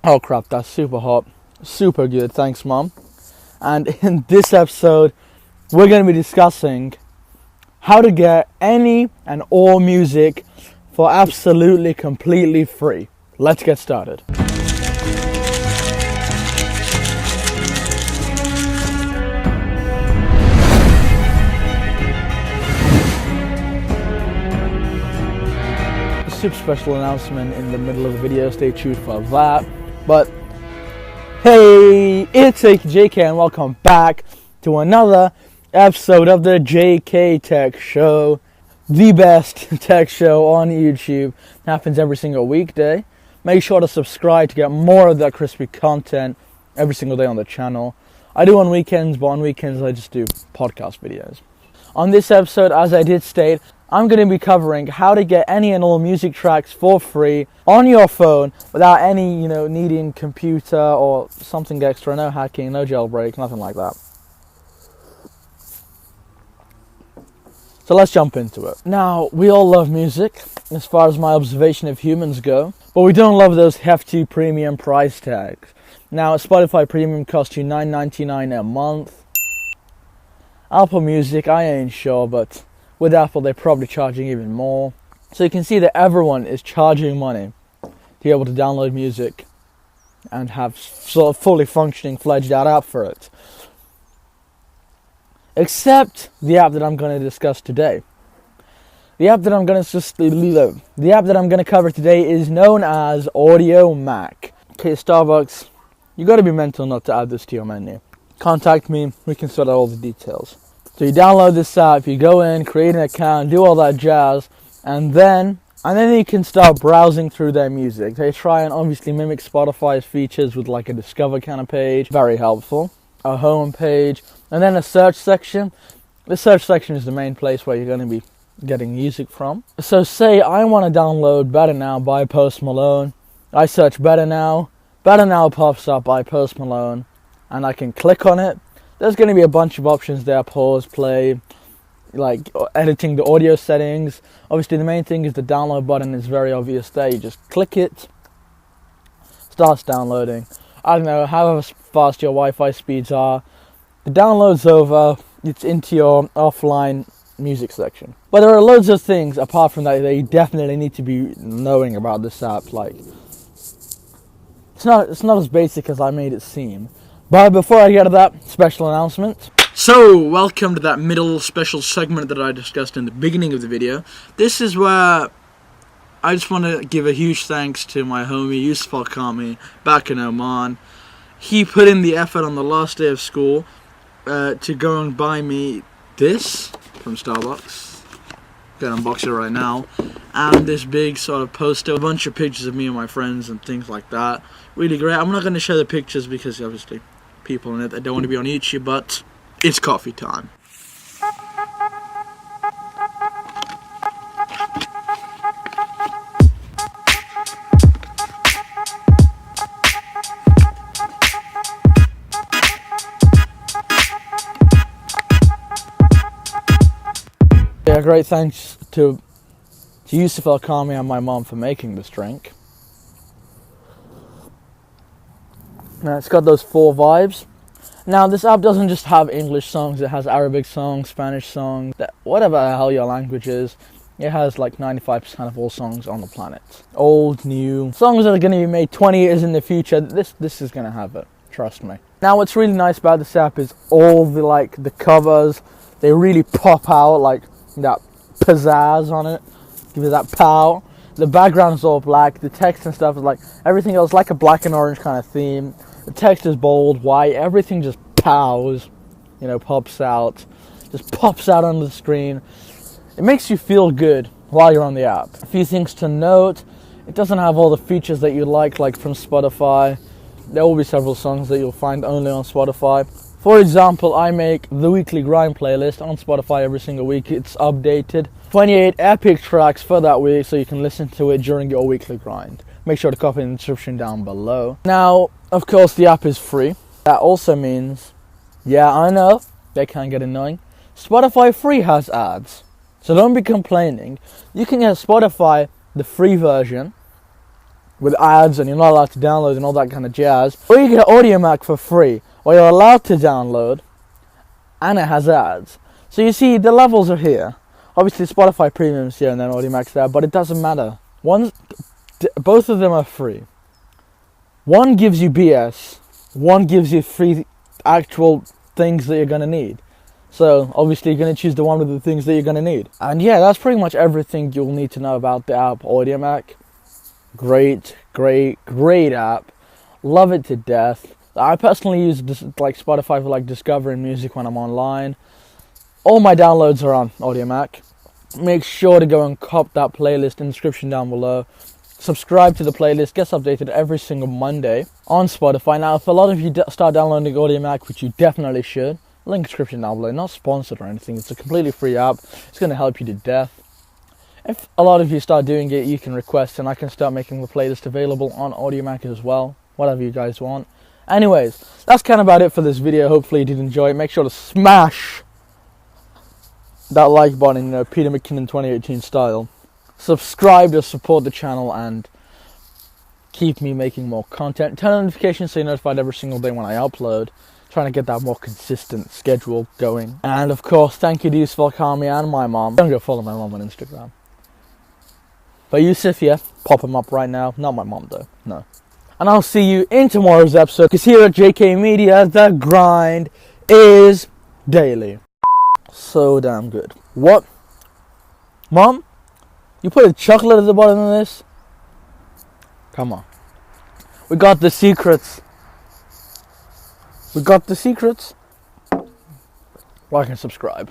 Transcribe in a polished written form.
Oh crap, that's super hot. Super good, thanks Mom. And in this episode, we're going to be discussing how to get any and all music for absolutely, completely free. Let's get started. Super special announcement in the middle of the video, stay tuned for that. But hey, it's AKAJK and welcome back to another episode of the AKAJK Show, the best tech show on YouTube. It happens every single weekday. Make sure to subscribe to get more of that crispy content every single day on the channel. I do on weekends, but on weekends I just do podcast videos. On this episode, as I did state, I'm going to be covering how to get any and all music tracks for free on your phone without any, needing computer or something extra. No hacking, no jailbreak, nothing like that. So let's jump into it. Now, we all love music, as far as my observation of humans go, but we don't love those hefty premium price tags. Now, Spotify Premium costs you $9.99 a month. Apple Music, I ain't sure, but with Apple, they're probably charging even more. So you can see that everyone is charging money to be able to download music and have sort of fully functioning, fledged out app for it. Except the app that I'm going to discuss today. The app that I'm going to cover today is known as Audio Mac. Okay, Starbucks, you got to be mental not to add this to your menu. Contact me, we can sort out all the details. So you download this app, you go in, create an account, do all that jazz, and then you can start browsing through their music. They try and obviously mimic Spotify's features with like a discover kind of page, very helpful. A home page, and then a search section. The search section is the main place where you're going to be getting music from. So say I want to download Better Now by Post Malone. I search Better Now. Better Now pops up by Post Malone, and I can click on it. There's going to be a bunch of options there, pause, play, like editing the audio settings. Obviously the main thing is the download button is very obvious there. You just click it, starts downloading. I don't know, however fast your Wi-Fi speeds are, the download's over, it's into your offline music section. But there are loads of things apart from that you definitely need to be knowing about this app. Like, it's not as basic as I made it seem. But before I get to that, special announcement. So, welcome to that middle special segment that I discussed in the beginning of the video. This is where I just want to give a huge thanks to my homie Yusuf Al-Kami back in Oman. He put in the effort on the last day of school to go and buy me this from Starbucks. Gonna unbox it right now. And this big sort of poster, a bunch of pictures of me and my friends and things like that. Really great. I'm not going to show the pictures because obviously people in it that don't want to be on YouTube, but it's coffee time. Yeah, great thanks to Yusuf Al-Kami and my mom for making this drink. Now, it's got those 4 vibes. Now, this app doesn't just have English songs, it has Arabic songs, Spanish songs, whatever the hell your language is. It has like 95% of all songs on the planet. Old, new, songs that are going to be made 20 years in the future, this is going to have it, trust me. Now, what's really nice about this app is all the covers, they really pop out, like that pizzazz on it, give it that pow. The background is all black, the text and stuff is like, everything else like a black and orange kind of theme. The text is bold, white, everything just pows, pops out onto the screen. It makes you feel good while you're on the app. A few things to note, it doesn't have all the features that you like from Spotify. There will be several songs that you'll find only on Spotify. For example, I make the weekly grind playlist on Spotify every single week. It's updated. 28 epic tracks for that week, so you can listen to it during your weekly grind. Make sure to copy the description down below. Now, of course, the app is free. That also means, yeah, I know, they can get annoying. Spotify free has ads. So don't be complaining. You can get Spotify, the free version, with ads and you're not allowed to download and all that kind of jazz. Or you get AudioMac for free, where you're allowed to download and it has ads. So you see, the levels are here. Obviously Spotify Premium's here and then AudioMac's there, but it doesn't matter. Both of them are free. One gives you BS, one gives you free actual things that you're going to need. So obviously you're going to choose the one with the things that you're going to need. And yeah, that's pretty much everything you'll need to know about the app AudioMac. Great app. Love it to death. I personally use this, like Spotify, for like discovering music when I'm online. All my downloads are on AudioMac. Make sure to go and cop that playlist in the description down below. Subscribe to the playlist. Gets updated every single Monday on Spotify. Now, if a lot of you start downloading AudioMac, which you definitely should, link description down below. Not sponsored or anything. It's a completely free app. It's going to help you to death. If a lot of you start doing it, you can request and I can start making the playlist available on AudioMac as well. Whatever you guys want. Anyways, that's kind of about it for this video. Hopefully you did enjoy it. Make sure to smash that like button, Peter McKinnon 2018 style. Subscribe to support the channel and keep me making more content. Turn on notifications so you're notified every single day when I upload. Trying to get that more consistent schedule going. And of course, thank you to Yusuf Kami and my mom. Don't go follow my mom on Instagram. But Yusuf, yeah, pop him up right now. Not my mom though, no. And I'll see you in tomorrow's episode, because here at JK Media, the grind is daily. So damn good. What? Mom? You put a chocolate at the bottom of this? Come on. We got the secrets. We got the secrets. Like and subscribe.